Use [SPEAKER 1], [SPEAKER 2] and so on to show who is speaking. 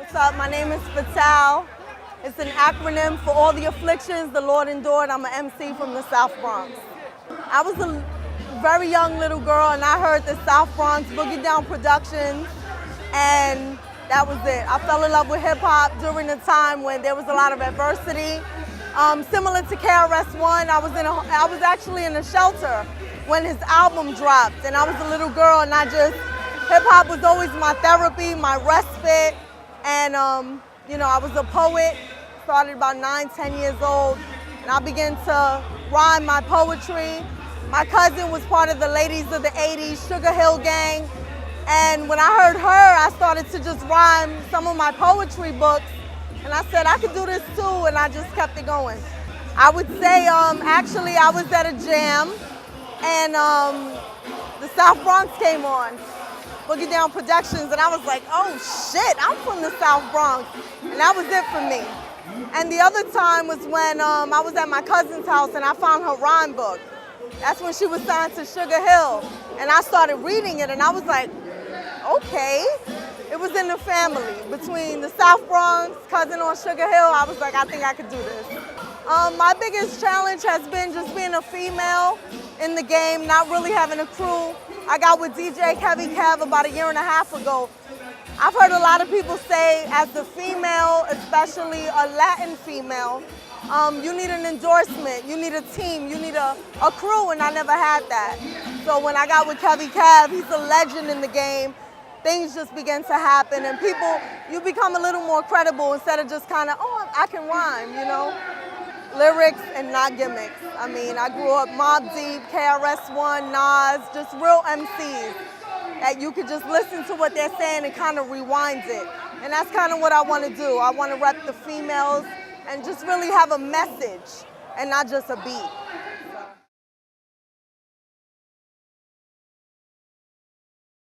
[SPEAKER 1] What's up? My name is F.A.T.A.L.E. It's an acronym for all the afflictions the Lord endured. I'm an MC from the South Bronx. I was a very young little girl and I heard the South Bronx Boogie Down Productions, and that was it. I fell in love with hip hop during a time when there was a lot of adversity. Similar to KRS-One, I was actually in a shelter when his album dropped, and I was a little girl, and hip hop was always my therapy, my respite, and I was a poet. Started about 9, 10 years old, and I began to rhyme my poetry. My cousin was part of the ladies of the 80s, Sugar Hill Gang, and when I heard her, I started to just rhyme some of my poetry books, and I said I could do this too, and I just kept it going. I would say, actually, I was at a jam, and the South Bronx came on, Boogie Down Productions, and I was like, oh shit, I'm from the South Bronx, and that was it for me. And the other time was when I was at my cousin's house and I found her rhyme book. That's when she was signed to Sugar Hill, and I started reading it, and I was like, okay. It was in the family, between the South Bronx, cousin on Sugar Hill. I was like, I think I could do this. My biggest challenge has been just being a female in the game, not really having a crew. I got with DJ Heavy Kev about 1.5 years ago. I've heard a lot of people say, as a female, especially a Latin female, you need an endorsement, you need a team, you need a crew, and I never had that. So when I got with Heavy Kev, he's a legend in the game. Things just began to happen, and you become a little more credible instead of just kind of, oh, I can rhyme, you know? Lyrics and not gimmicks. I mean, I grew up Mobb Deep, KRS-One, Nas, just real MCs that you could just listen to what they're saying and kind of rewind it. And that's kind of what I want to do. I want to rep the females and just really have a message and not just a beat.